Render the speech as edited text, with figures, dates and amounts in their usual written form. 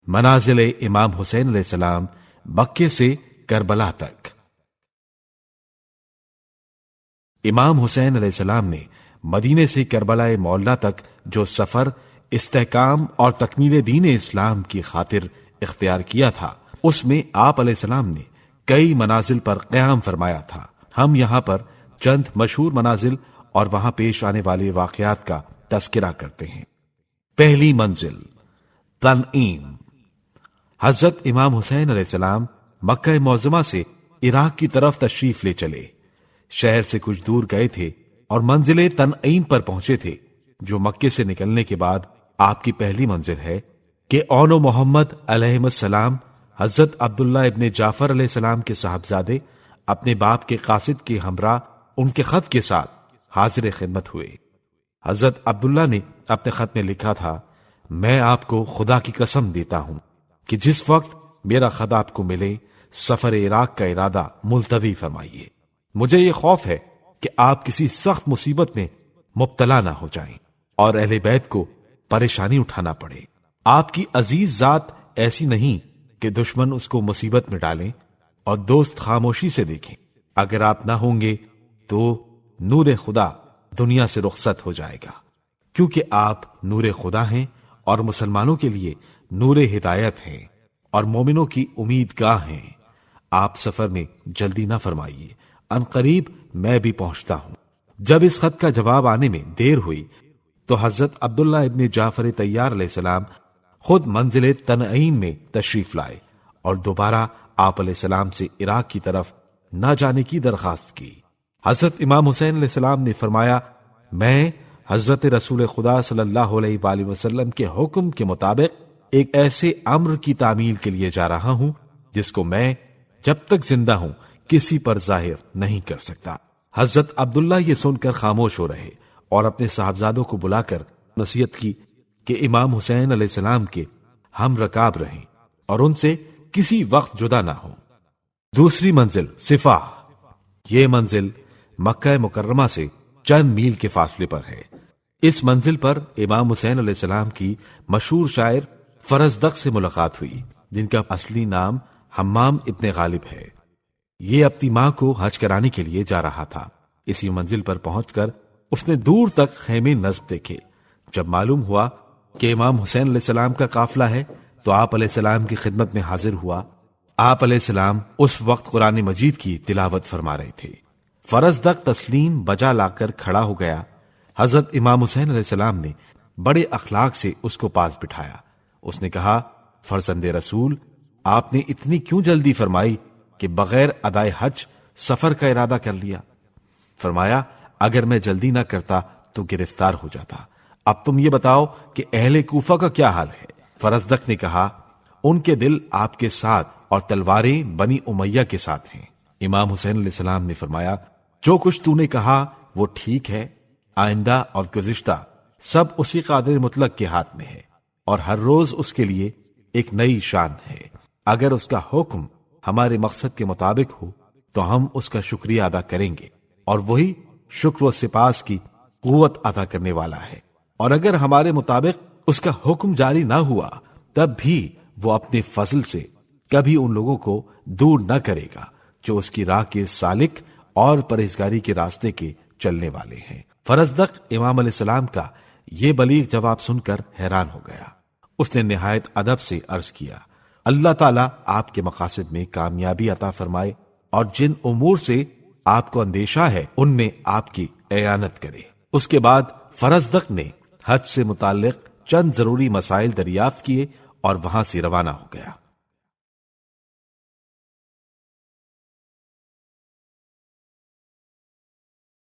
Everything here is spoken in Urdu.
منازل امام حسین علیہ السلام مکے سے کربلا تک۔ امام حسین علیہ السلام نے مدینے سے کربلا معلیٰ تک جو سفر استحکام اور تکمیل دین اسلام کی خاطر اختیار کیا تھا، اس میں آپ علیہ السلام نے کئی منازل پر قیام فرمایا تھا۔ ہم یہاں پر چند مشہور منازل اور وہاں پیش آنے والے واقعات کا تذکرہ کرتے ہیں۔ پہلی منزل تنعیم۔ حضرت امام حسین علیہ السلام مکہ معظمہ سے عراق کی طرف تشریف لے چلے۔ شہر سے کچھ دور گئے تھے اور منزل تنعیم پر پہنچے تھے، جو مکے سے نکلنے کے بعد آپ کی پہلی منزل ہے کہ اون و محمد علیہ السلام حضرت عبداللہ ابن جعفر علیہ السلام کے صاحبزادے اپنے باپ کے قاصد کے ہمراہ ان کے خط کے ساتھ حاضر خدمت ہوئے۔ حضرت عبداللہ نے اپنے خط میں لکھا تھا، میں آپ کو خدا کی قسم دیتا ہوں کہ جس وقت میرا خط آپ کو ملے سفر عراق کا ارادہ ملتوی فرمائیے۔ مجھے یہ خوف ہے کہ آپ کسی سخت مصیبت میں مبتلا نہ ہو جائیں اور اہل بیت کو پریشانی اٹھانا پڑے۔ آپ کی عزیز ذات ایسی نہیں کہ دشمن اس کو مصیبت میں ڈالیں اور دوست خاموشی سے دیکھیں۔ اگر آپ نہ ہوں گے تو نور خدا دنیا سے رخصت ہو جائے گا، کیونکہ آپ نور خدا ہیں اور مسلمانوں کے لیے نور ہدایت ہیں اور مومنوں کی امید گاہ ہیں۔ آپ سفر میں جلدی نہ فرمائیے، ان قریب میں بھی پہنچتا ہوں۔ جب اس خط کا جواب آنے میں دیر ہوئی تو حضرت عبداللہ ابن جعفر طیار علیہ السلام خود منزل تنعیم میں تشریف لائے اور دوبارہ آپ علیہ السلام سے عراق کی طرف نہ جانے کی درخواست کی۔ حضرت امام حسین علیہ السلام نے فرمایا، میں حضرت رسول خدا صلی اللہ علیہ وآلہ وسلم کے حکم کے مطابق ایک ایسے امر کی تعمیل کے لیے جا رہا ہوں جس کو میں جب تک زندہ ہوں کسی پر ظاہر نہیں کر سکتا۔ حضرت عبداللہ یہ سن کر خاموش ہو رہے اور اپنے صاحبزادوں کو بلا کر نصیحت کی کہ امام حسین علیہ السلام کے ہم رکاب رہیں اور ان سے کسی وقت جدا نہ ہوں۔ دوسری منزل صفاح۔ یہ منزل مکہ مکرمہ سے چند میل کے فاصلے پر ہے۔ اس منزل پر امام حسین علیہ السلام کی مشہور شاعر فرزدق سے ملاقات ہوئی، جن کا اصلی نام حمام ابن غالب ہے۔ یہ اپنی ماں کو حج کرانے کے لیے جا رہا تھا۔ اسی منزل پر پہنچ کر اس نے دور تک خیمے نصب دیکھے۔ جب معلوم ہوا کہ امام حسین علیہ السلام کا قافلہ ہے تو آپ علیہ السلام کی خدمت میں حاضر ہوا۔ آپ علیہ السلام اس وقت قرآن مجید کی تلاوت فرما رہے تھے۔ فرزدق تسلیم بجا لا کر کھڑا ہو گیا۔ حضرت امام حسین علیہ السلام نے بڑے اخلاق سے اس کو پاس بٹھایا۔ اس نے کہا، فرزند رسول، آپ نے اتنی کیوں جلدی فرمائی کہ بغیر ادائے حج سفر کا ارادہ کر لیا؟ فرمایا، اگر میں جلدی نہ کرتا تو گرفتار ہو جاتا۔ اب تم یہ بتاؤ کہ اہل کوفہ کا کیا حال ہے؟ فرزدق نے کہا، ان کے دل آپ کے ساتھ اور تلواریں بنی امیہ کے ساتھ ہیں۔ امام حسین علیہ السلام نے فرمایا، جو کچھ تو نے کہا وہ ٹھیک ہے، آئندہ اور گزشتہ سب اسی قادر مطلق کے ہاتھ میں ہے اور ہر روز اس کے لیے ایک نئی شان ہے۔ اگر اس کا حکم ہمارے مقصد کے مطابق ہو تو ہم اس کا شکریہ ادا کریں گے اور وہی شکر و سپاس کی قوت ادا کرنے والا ہے، اور اگر ہمارے مطابق اس کا حکم جاری نہ ہوا تب بھی وہ اپنے فضل سے کبھی ان لوگوں کو دور نہ کرے گا جو اس کی راہ کے سالک اور پرہیزگاری کے راستے کے چلنے والے ہیں۔ فرزدق امام علیہ السلام کا یہ بلیغ جواب سن کر حیران ہو گیا۔ اس نے نہایت ادب سے عرض کیا، اللہ تعالیٰ آپ کے مقاصد میں کامیابی عطا فرمائے اور جن امور سے آپ کو اندیشہ ہے ان میں آپ کی اعانت کرے۔ اس کے بعد فرزدق نے حج سے متعلق چند ضروری مسائل دریافت کیے اور وہاں سے روانہ ہو گیا۔